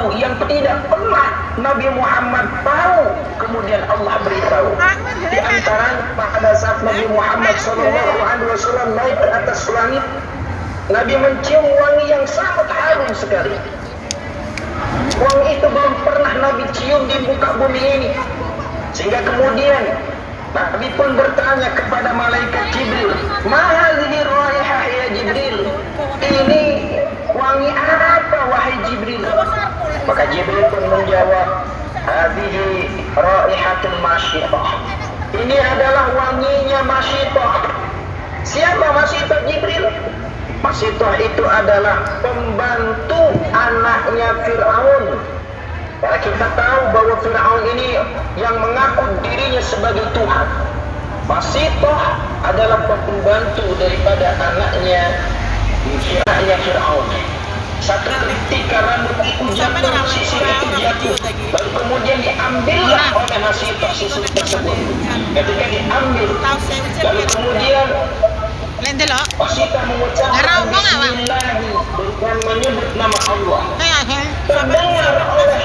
baru yang tidak pernah Nabi Muhammad tahu, kemudian Allah beritahu. Di antara pada saat Nabi Muhammad SAW naik ke atas langit, Nabi mencium wangi yang sangat harum sekali. Wangi itu belum pernah Nabi cium di muka bumi ini. Sehingga kemudian Nabi pun bertanya kepada malaikat Jibril, "Ma hadhihi raihah ya Jibril?" Ini wangi apa wahai Jibril? Maka Jibril pun menjawab, "Hadhihi raihatul masyitah." Ini adalah wanginya masyitah. Siapa masyitah Jibril? Masyitah itu adalah pembantu anaknya Fir'aun. Karena kita tahu bahwa Fir'aun ini yang mengaku dirinya sebagai Tuhan. Masyitah adalah pembantu daripada anaknya Fir'aun. Satu ketika rambut itu jatuh, sisir itu jatuh, lalu kemudian diambillah oleh Masyitah sisir tersebut. Ketika diambil, lalu kemudian Masyitah mengucapkan Bismillah dengan menyebut nama Allah. Terdengar oleh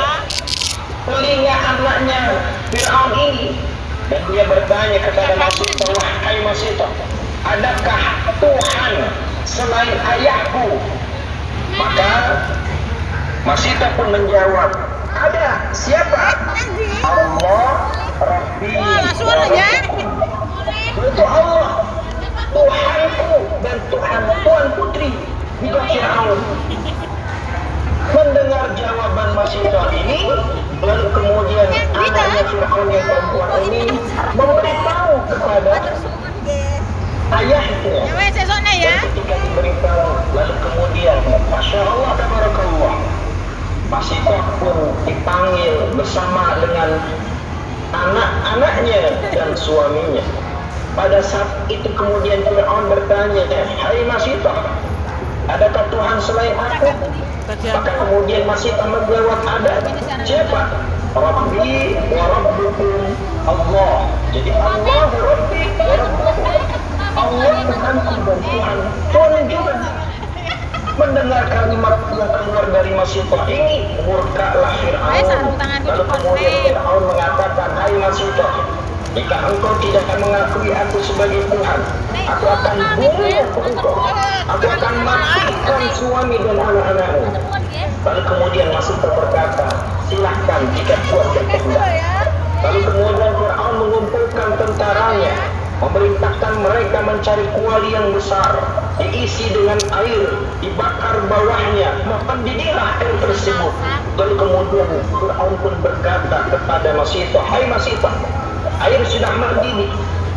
telinga anaknya Fir'aun ini, dan dia bertanya kepada Masyitah, "Wahai Masyitah, adakah Tuhan selain ayahku?" Maka Masyitah pun menjawab, "Ada. Siapa?" "Allah Rabbi wa Rabbukum." Itu Allah, Tuhanku dan Tuhan putri juga Fir'aun. Mendengar jawaban Masyitah ini, lalu kemudian anaknya Fir'aun yang perempuan ini memberitahu kepada ayahnya. Dan ketika diberitahu, lalu kemudian Masya Allah tabarakallah, Masyitah pun dipanggil bersama dengan anak-anaknya dan suaminya. Pada saat itu kemudian Fir'aun bertanya, "Hai Masyitah, adakah Tuhan selain aku?" Maka kemudian Masyitah menjawab, "Ada." "Siapa?" "Rabbi wa Rabbukum Allah." Jadi Allah Rabbi wa Rabbukum, Allah Tuhanku dan Tuhan juga. Mendengar kalimat yang keluar dari Masyitah ini, murkalah Fir'aun. Lalu kemudian Fir'aun mengatakan, "Hai Masyitah, jika engkau tidak akan mengakui aku sebagai Tuhan, aku akan bunuh engkau. Aku akan matikan suami dan anak-anakmu." Lalu kemudian Masyitah berkata, "Silahkan jika Tuhan berkehendak." Lalu kemudian Fir'aun mengumpulkan tentaranya, memerintahkan mereka mencari kuali yang besar, diisi dengan air, dibakar bawahnya, mendidihlah air tersebut. Lalu kemudian Fir'aun pun berkata kepada Masyitah, "Hai Masyitah, air sudah mendidih,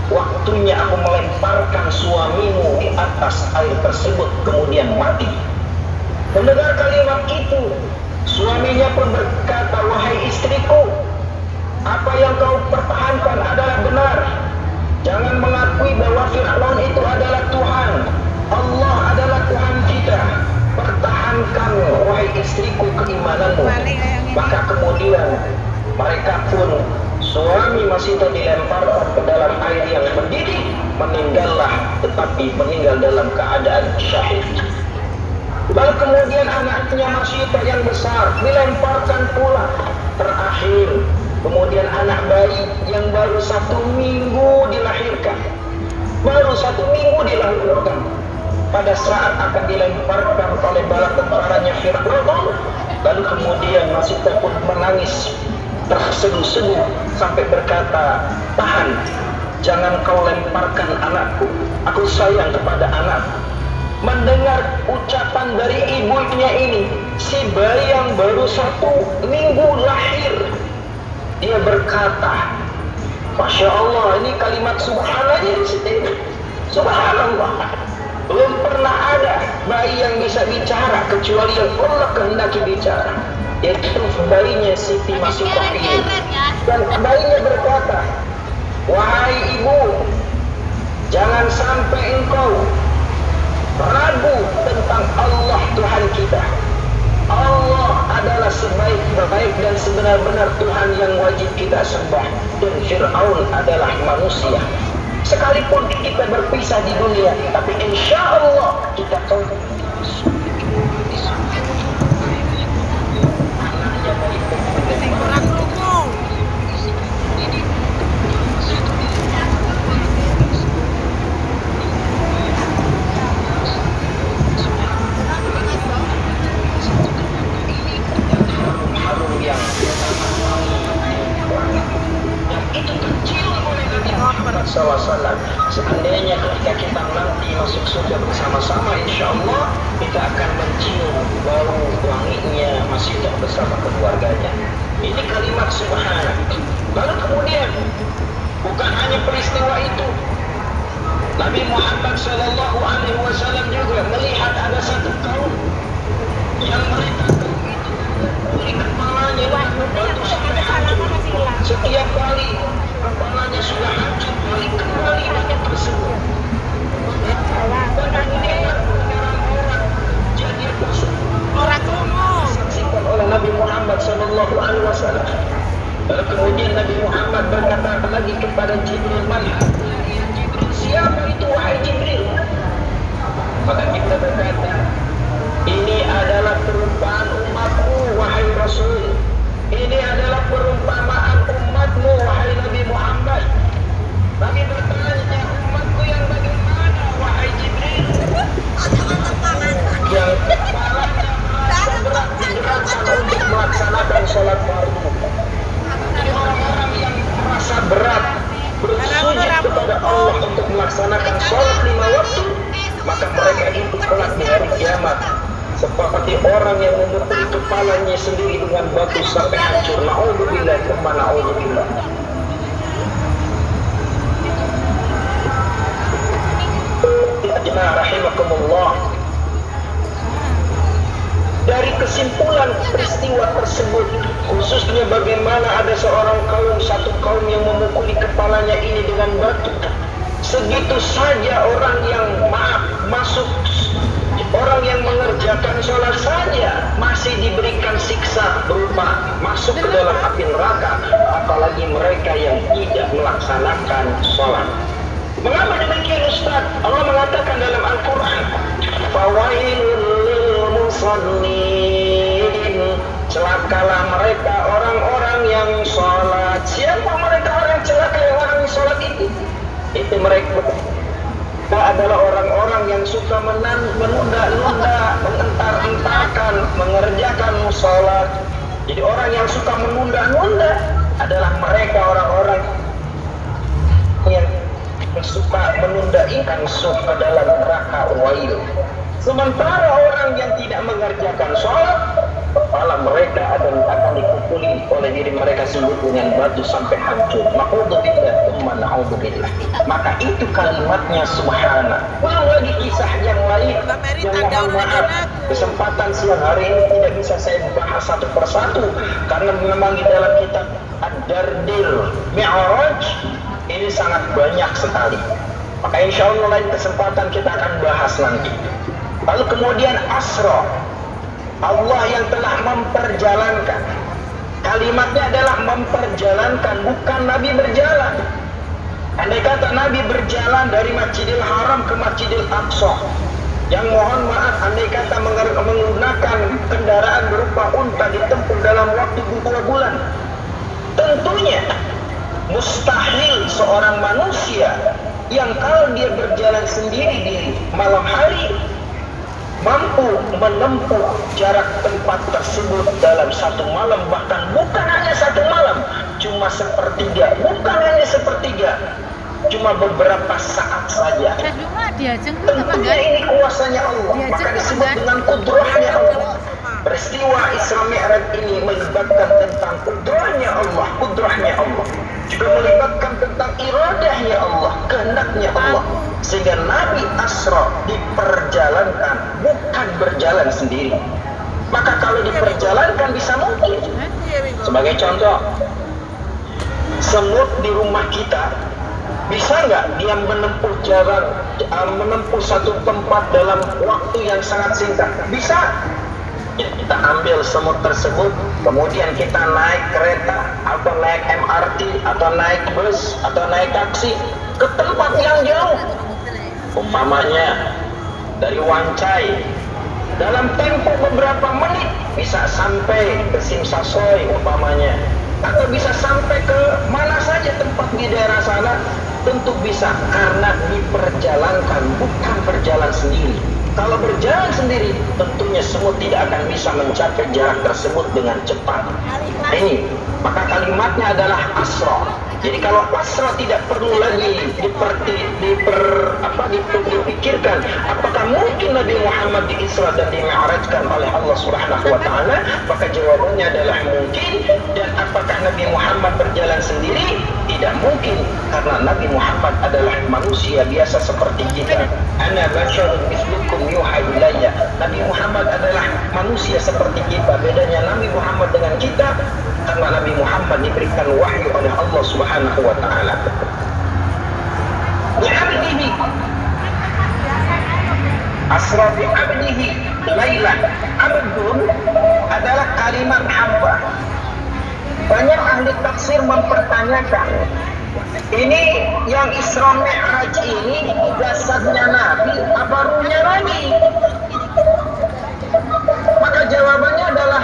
waktunya aku melemparkan suamimu di atas air tersebut kemudian mati." Mendengar kalimat itu, suaminya pun berkata, "Wahai istriku, apa yang kau pertahankan adalah benar. Jangan mengakui bahwa Fir'aun itu adalah Tuhan. Allah adalah Tuhan kita. Pertahankan, wahai istriku, keimananmu." Maka kemudian mereka pun, suami Masyitah dilemparkan ke dalam air yang mendidih, meninggallah, tetapi meninggal dalam keadaan syahid. Lalu kemudian anaknya Masyitah yang besar dilemparkan pula. Terakhir, kemudian anak bayi yang baru 1 minggu dilahirkan. Pada saat akan dilemparkan oleh bala tentaranya Fir'aun, lalu kemudian Masyitah pun menangis terseduh-seduh sampai berkata, "Tahan, jangan kau lemparkan anakku, aku sayang kepada anakku." Mendengar ucapan dari ibunya ini, si bayi yang baru 1 minggu lahir, dia berkata, Masya Allah, ini kalimat subhanallah sendiri. Subhanallah, belum pernah ada bayi yang bisa bicara kecuali yang Allah kehendaki bicara, yaitu bayinya Siti Masyitah ini. Dan bayinya berkata, "Wahai ibu, jangan sampai engkau ragu tentang Allah Tuhan kita. Allah adalah sebaik-baik dan sebenar-benar Tuhan yang wajib kita sembah. Dan Fir'aun adalah manusia. Sekalipun kita berpisah di dunia, tapi insya Allah kita tahu." SAW. Seandainya ketika kita nanti masuk surga bersama-sama, insya Allah kita akan mencium bau wanginya masih bersama keluarganya. Ini kalimat subhanallah. Lalu kemudian bukan hanya peristiwa itu, Nabi Muhammad SAW juga melihat ada satu kaum yang mereka itu kepalanya batu sampai hancur. Setiap kali kepalanya sudah hancur, balik kembali batu tersebut. Dan kemudian orang-orang jadi orang umum disaksikan oleh Nabi Muhammad SAW. Lalu kemudian Nabi Muhammad berkata lagi kepada Jibril, siapa itu wahai Jibril? Maka kita berkata, ini adalah perumpamaan umatmu wahai Rasul. Ini adalah perumpamaan umatmu wahai Nabi Muhammad. Nabi bertanya, umatku yang bagaimana wahai Jibril? Yang kepalanya merasa berat digerakkan untuk melaksanakan sholat fardu. Orang-orang yang merasa berat bersujud kepada Allah untuk melaksanakan sholat 5 waktu, maka mereka itu kelak di hari kiamat seperti orang yang memukul kepalanya sendiri dengan batu sampai hancur. Na'udzubillah, na'udzubillah. Jemaah rahimakumullah. Dari kesimpulan peristiwa tersebut, khususnya bagaimana ada seorang kaum, satu kaum yang memukuli kepalanya ini dengan batu, segitu saja orang yang masuk, orang yang mengerjakan sholat saja masih diberikan siksa berupa masuk ke dalam api neraka, apalagi mereka yang tidak melaksanakan sholat. Mengapa demikian Ustaz? Allah mengatakan dalam Al-Quran, fawailul lil musallin, celakalah mereka orang-orang yang sholat. Siapa mereka orang yang celaka, yang orang yang sholat itu? Itu mereka adalah orang-orang yang suka menunda-nunda, mengentar-entarkan, mengerjakan sholat. Jadi orang yang suka menunda-nunda adalah mereka orang-orang yang suka menunda ikan masuk ke dalam neraka wail. Sementara orang yang tidak mengerjakan sholat, kepala mereka akan dipukuli oleh diri mereka sendiri dengan batu sampai hancur. Maka itu kalimatnya subhana. Belum lagi kisah yang lain yang mohon maaf, kesempatan siang hari ini tidak bisa saya bahas satu persatu karena memang di dalam kitab Ad-Dardir Mi'raj ini sangat banyak sekali. Maka insya Allah lain kesempatan kita akan bahas nanti. Lalu kemudian Asra, Allah yang telah memperjalankan. Kalimatnya adalah memperjalankan, bukan Nabi berjalan. Andai kata Nabi berjalan dari Masjidil Haram ke Masjidil Aqsa, yang mohon maaf andai kata menggunakan kendaraan berupa unta ditempuh dalam waktu 2 bulan, tentunya mustahil seorang manusia yang kalau dia berjalan sendiri di malam hari mampu menempuh jarak tempat tersebut dalam 1 malam, bahkan bukan hanya 1 malam, cuma sepertiga, bukan hanya sepertiga, cuma beberapa saat saja. Tentunya ini kuasanya Allah, maka disebut dengan kudrahnya Allah. Peristiwa Isra Mi'raj ini melibatkan tentang kudrahnya Allah, juga melibatkan tentang iradahnya Allah, kehendaknya Allah, sehingga Nabi Asra diperjalankan, bukan berjalan sendiri. Maka kalau diperjalankan bisa mungkin. Sebagai contoh, semut di rumah kita bisa nggak dia menempuh jarak, menempuh satu tempat dalam waktu yang sangat singkat? Bisa. Kita ambil semut tersebut, kemudian kita naik kereta atau naik MRT atau naik bus atau naik taksi ke tempat yang jauh, umpamanya dari Wancai, dalam tempo beberapa menit bisa sampai ke Simsasoy umpamanya, atau bisa sampai ke mana saja tempat di daerah sana. Tentu bisa, karena diperjalankan, bukan berjalan sendiri. Kalau berjalan sendiri, tentunya semut tidak akan bisa mencapai jarak tersebut dengan cepat. Ini, maka kalimatnya adalah Asra. Jadi kalau Isra tidak perlu lagi dipikirkan apakah mungkin Nabi Muhammad di Isra dan Mi'rajkan oleh Allah Subhanahu wa taala, maka jawabannya adalah mungkin. Dan apakah Nabi Muhammad berjalan sendiri? Tidak mungkin, karena Nabi Muhammad adalah manusia biasa seperti kita. Ana basyarun mislukum yuha ilayya. Nabi Muhammad adalah manusia seperti kita. Bedanya Nabi Muhammad dengan kita karena Nabi Muhammad diberikan wahyu oleh Allah Subhanahu wa taala. Bi'abdihi asra bi'abdihi lailan. Abdun adalah kalimat hamba. Banyak ahli tafsir mempertanyakan, ini yang Isra Mi'raj ini jasadnya Nabi apa ruhnya Nabi? Maka jawabannya adalah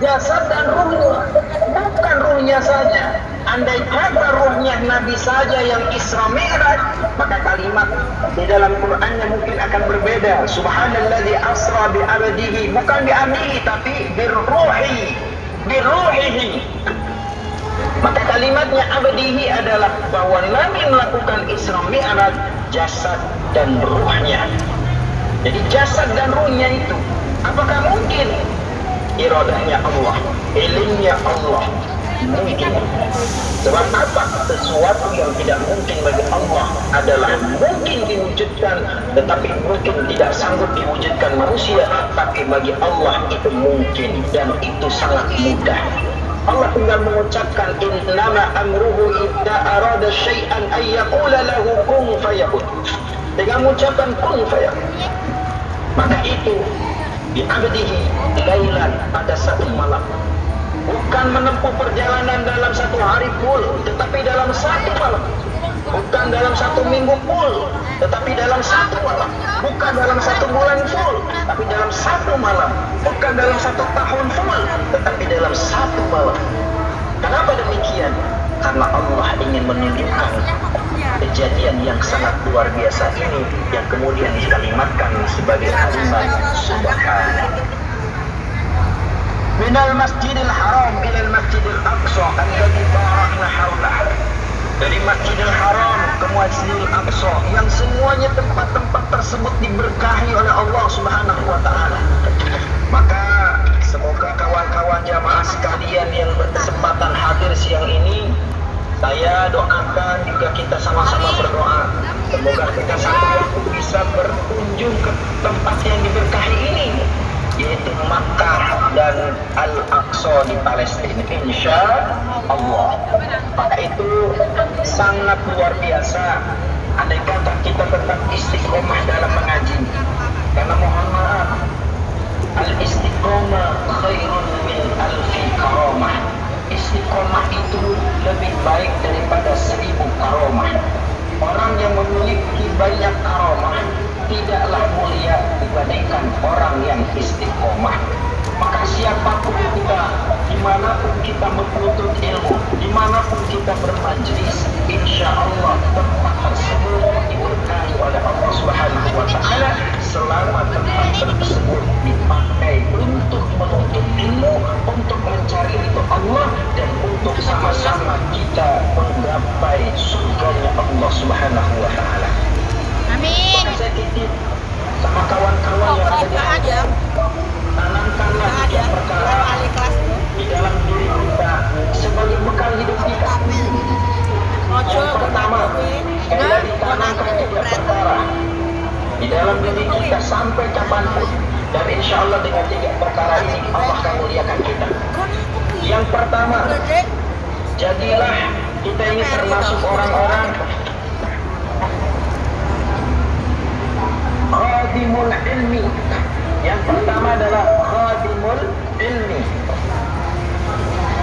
jasad dan ruhnya, bukan ruhnya saja. Andai kata ruhnya Nabi saja yang Isra Mi'raj, maka kalimat di dalam Qur'annya mungkin akan berbeda. Subhanalladzi asra bi 'abdihi, bukan bi 'abdihi tapi birruhi, birruhihi. Maka kalimatnya abdihi adalah bahwa Nabi melakukan Isra Mi'raj jasad dan ruhnya. Jadi jasad dan ruhnya itu apakah mungkin? Iradahnya Allah, ilmunya Allah, mungkin. Sebab apa? Sesuatu yang tidak mungkin bagi Allah adalah mungkin diwujudkan, tetapi mungkin tidak sanggup diwujudkan manusia, tapi bagi Allah itu mungkin dan itu sangat mudah. Allah tinggal mengucapkan innama amruhu idza arada syai'an ay yaqula lahu kun fayakun. Dengan mengucapkan kun fayakun, maka itu bi'abdihi lailan, pada satu malam. Bukan menempuh perjalanan dalam satu hari full, tetapi dalam satu malam. Bukan dalam satu minggu full, tetapi dalam satu malam. Bukan dalam satu bulan full, tapi dalam satu malam. Bukan dalam satu tahun full, tetapi dalam satu malam. Kenapa demikian? Karena Allah ingin menunjukkan kejadian yang sangat luar biasa ini yang kemudian dikalimatkan sebagai kalimat subhanallah. Minal masjidil haram ilal masjidil aqsa alladhi barakna haulah. Dari Masjidil Haram ke Masjidil Aqsa, yang semuanya tempat-tempat tersebut diberkahi oleh Allah Subhanahu wa taala. Maka semoga kawan-kawan jamaah sekalian yang berkesempatan hadir siang ini, saya doakan juga kita sama-sama berdoa semoga kita satu waktu bisa berkunjung ke tempat yang diberkahi ini, yaitu Makkah dan Al-Aqsa di Palestina, insya Allah. Maka itu sangat luar biasa andai kata kita tetap istiqomah dalam mengaji. Karena mohon maaf, al-istiqomah khairun min alfi karamah. Istiqomah itu lebih baik daripada 1000 karamah. Orang yang memiliki banyak karamah tidaklah mulia dibandingkan orang yang istiqomah. Maka siapapun kita, dimanapun kita menuntut ilmu, dimanapun kita bermajlis, insya Allah tempat tersebut diberkahi oleh Allah Subhanahu wa taala selama tempat tersebut dipakai untuk menuntut ilmu, untuk mencari ridho Allah, dan untuk sama-sama kita menggapai surganya Allah Subhanahu wa taala. Amin. Saya titip sama kawan-kawan yang ada, tanamkanlah tiga perkara di dalam diri kita sebagai bekal hidup kita. Yang pertama, adalah ditanamkan tiga perkara di dalam diri kita sampai kapanpun, dan insya Allah dengan tiga perkara ini Allah akan muliakan kita. Yang pertama, jadilah kita ini termasuk orang-orang khadimul ilmi. Yang pertama adalah khadimul ilmi.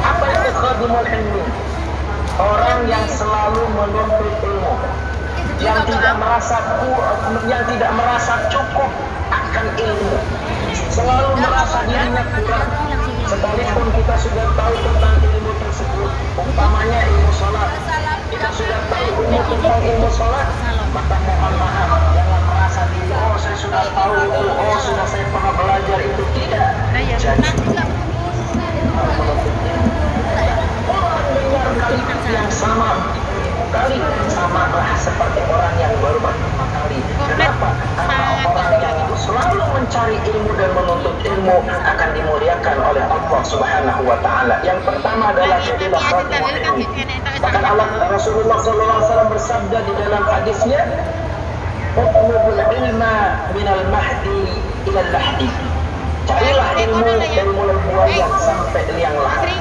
Apa itu khadimul ilmi? Orang yang selalu menuntut ilmu, yang tidak merasa cukup akan ilmu, selalu merasa dirinya kurang. Sekalipun kita sudah tahu tentang ilmu tersebut, umpamanya ilmu sholat, kita sudah tahu tentang ilmu sholat, maka mohon maaf, jangan merasa diri, oh saya sudah tahu itu, oh sudah saya pernah belajar itu. Tidak. Jadi orang dengar kalimat yang sama seperti orang yang baru pertama kali. Kenapa? Karena orang yang selalu mencari ilmu dan menuntut ilmu akan dimuliakan oleh Allah Subhanahu wa taala. Yang pertama adalah jadilah khadimul ilmi. Bahkan Allah Rasulullah SAW bersabda di dalam hadisnya, "Utlubul ilma minal mahdi ilal lahdi." Carilah ilmu dari mulai buaya sampai liang lahat.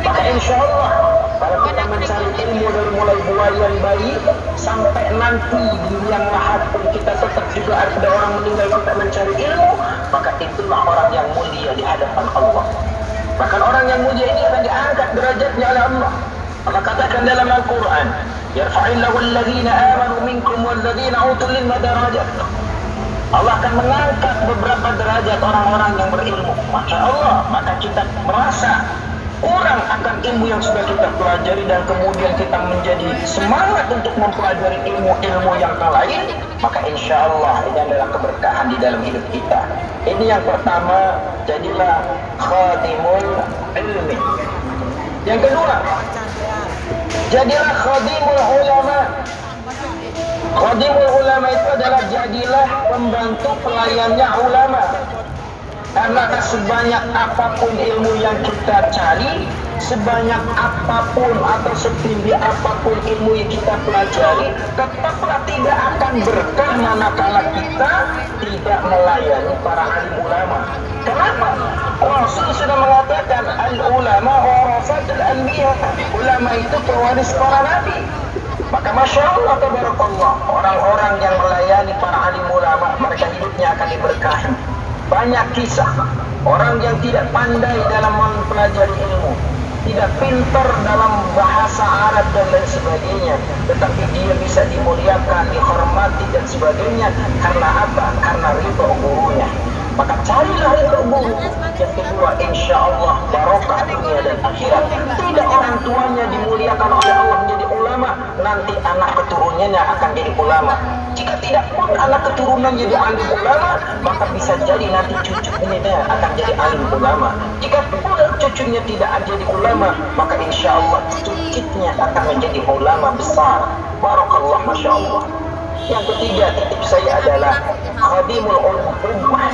Maka insya Allah kalau kita mencari ilmu dari mulai buayan bayi sampai nanti di liang lahat pun kita tetap juga ada orang meninggal kita mencari ilmu, maka itulah orang yang mulia di hadapan Allah. Bahkan orang yang mulia ini akan diangkat derajatnya oleh Allah. Allah katakan dalam Al-Quran, "Yarfa'illahu alladhina amanu minkum walladhina utul ilma darajat." Allah akan mengangkat beberapa derajat orang-orang yang berilmu. Masya Allah, maka kita merasa kurang akan ilmu yang sudah kita pelajari dan kemudian kita menjadi semangat untuk mempelajari ilmu-ilmu yang lain, maka insya Allah ini adalah keberkahan di dalam hidup kita. Ini yang pertama, jadilah khadimul ilmi. Yang kedua, jadilah khadimul ulama. Khadimul ulama itu adalah jadilah pembantu pelayannya ulama. Karena sebanyak apapun ilmu yang kita cari, sebanyak apapun atau setinggi apapun ilmu yang kita pelajari, tetaplah tidak akan berkah manakala kita tidak melayani para alim ulama. Kenapa? Rasul sudah mengatakan al-ulama warasatul anbiya. Ulama itu pewaris para nabi. Maka Masya Allah, tabarakallah, orang-orang yang melayani para alim ulama, mereka hidupnya akan diberkahi. Banyak kisah orang yang tidak pandai dalam mempelajari ilmu, tidak pintar dalam bahasa Arab dan lain sebagainya, tetapi dia bisa dimuliakan, dihormati dan sebagainya. Karena apa? Karena ridho gurunya. Maka carilah ridho guru. Yang kedua, insya Allah barokah dunia dan akhirat. Tidak orang tuanya dimuliakan oleh Allah menjadi ulama, nanti anak keturunannya akan jadi ulama. Jika tidak pun anak keturunan jadi alim ulama, maka bisa jadi nanti cucunya akan jadi alim ulama. Jika pun cucunya tidak jadi ulama, maka insya Allah cucunya akan menjadi ulama besar. Barakallah, Masya Allah. Yang ketiga, titip saya adalah khadimul ummah.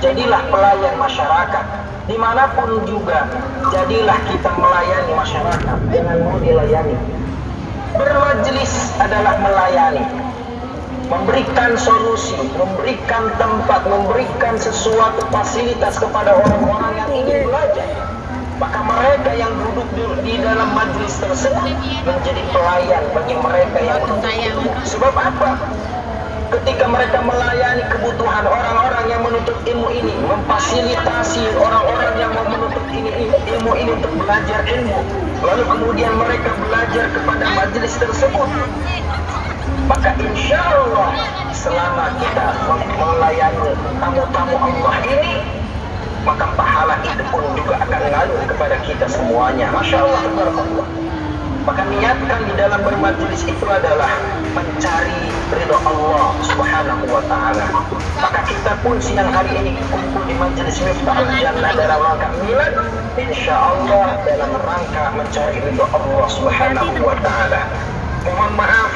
Jadilah pelayan masyarakat. Dimanapun juga, jadilah kita melayani masyarakat dengan mau dilayani. Bermajlis adalah melayani, memberikan solusi, memberikan tempat, memberikan sesuatu fasilitas kepada orang-orang yang ingin belajar. Maka mereka yang duduk di dalam majlis tersebut menjadi pelayan bagi mereka yang menuntut ilmu. Sebab apa? Ketika mereka melayani kebutuhan orang-orang yang menuntut ilmu ini, memfasilitasi orang-orang yang mau menuntut ilmu ini untuk belajar ilmu, lalu kemudian mereka belajar kepada majlis tersebut, maka insya Allah selama kita melayani tamu-tamu Allah ini, maka pahala itu pun juga akan mengalir kepada kita semuanya. Masya Allah, tabarakallah. Maka niatkan di dalam bermajlis itu adalah mencari ridha Allah Subhanahu wa ta'ala. Maka kita pun siang hari ini kumpul di majlis Miftahul Jannah dalam rangka milad, insya Allah dalam rangka mencari ridha Allah Subhanahu wa ta'ala. Mohon maaf,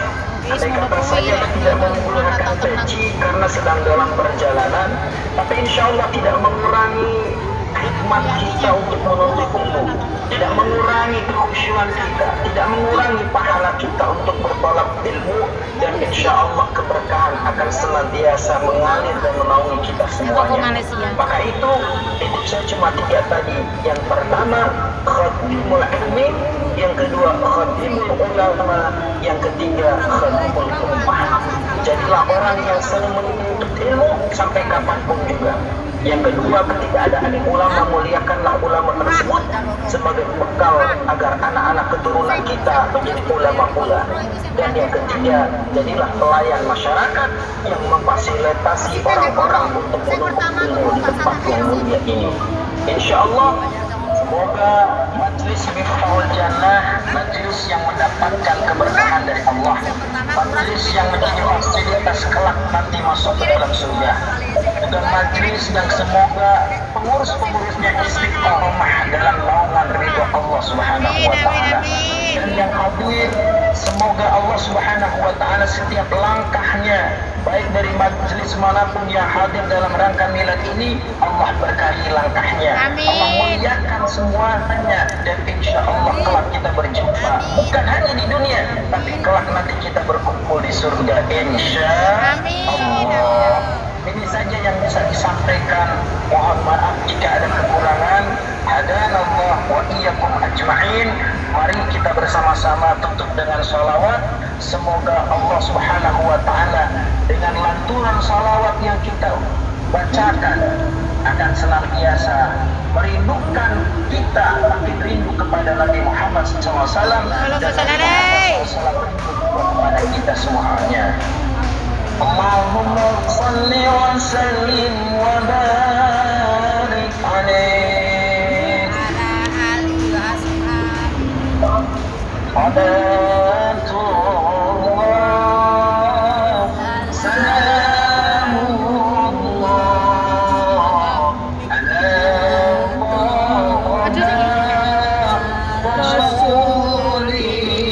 andai kata saya tidak menggunakan peci karena sedang dalam perjalanan, tapi insya Allah tidak mengurangi hikmat kita untuk menuntut ilmu, tidak mengurangi kekhusyuan kita, tidak mengurangi pahala kita untuk bertolak ilmu, dan insya Allah keberkahan akan senantiasa mengalir dan menaungi kita semuanya. Maka itu saya cuma 3 tadi. Yang pertama khadimul ilmi, yang kedua khadimul ulama, yang ketiga khadimul ummah. Jadilah orang yang selalu menuntut ilmu sampai kapanpun juga. Yang kedua, ketika ada alim ulama, muliakanlah ulama tersebut sebagai bekal agar anak-anak keturunan kita menjadi ulama pula. Dan yang ketiga, jadilah pelayan masyarakat yang memfasilitasi orang-orang untuk menuntut ilmu di tempat yang mulia ini. Insya Allah, semoga majlis Miftahul Jannah, majlis yang mendapatkan keberkahan dari Allah, majlis yang menjadi fasilitas kelak nanti masuk ke dalam surga, dan majlis yang semoga pengurus-pengurusnya istiqomah dalam naungan ridho Allah Subhanahu wa ta'ala. Dan yang hadir, semoga Semoga Allah Subhanahu wa taala setiap langkahnya, baik dari majelis manapun yang hadir dalam rangka milad ini, Allah berkahi langkahnya. Amin. Allah muliakan semuanya, dan insya Allah kelak kita berjumpa. Bukan hanya di dunia, tapi kelak nanti kita berkumpul di surga insya Allah. Ini saja yang bisa disampaikan. Mohon maaf jika ada kekurangan. Hadanallah wa iyyakum ajma'in. Mari kita bersama-sama tutup dengan salawat. Semoga Allah Subhanahu wa taala dengan lantunan salawat yang kita bacakan akan senantiasa merindukan kita, makin rindu kepada Nabi Muhammad SAW, dan Nabi SAW kepada kita semuanya. Allahumma salli wa sallim wa barik alaih Salatullah Salamullah Ala Rasulillah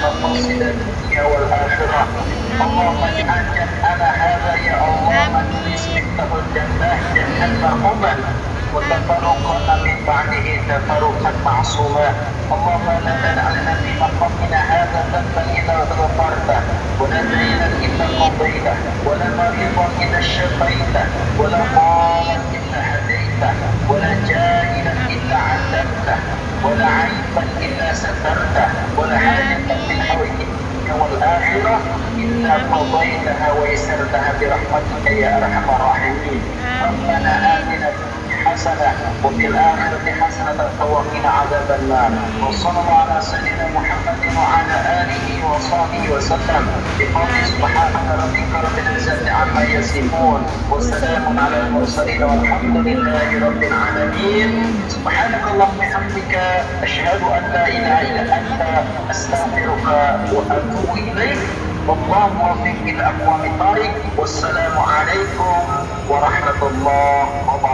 مقاصد الدنيا والآخرة. اللهم اجعل جمعنا هذا يا الله مجلس مفتاح الجنة جنة مرحومة، وتفرقنا من بعده تفرقا معصوما. اللهم لا تدع لنا في مقامنا هذا ذنبا إلا غفرته، ولا دينا إلا قضيته، ولا مريضا إلا شفيته، ولا ضالا إلا هديته، ولا جاهلا إلا علمته، ولا عيبا إلا سترته، ولا حاجة من حوائج الدنيا والآخرة إلا قضيتها ويسرتها برحمتك يا أرحم الراحمين. ربنا آتنا حسنة وفي الآخرة حسنة وقنا عذاب النار. وصلى الله على سيدنا محمد وعلى آله وصحبه وسلم بقول سبحان ربك رب العزة عما يصفون وسلام على المرسلين والحمد لله رب العالمين. سبحانك اللهم وبحمدك أشهد أن لا إله إلا أنت أستغفرك وأتوب إليك. والله موفق إلى أقوام الطريق. والسلام عليكم ورحمة الله وبركاته.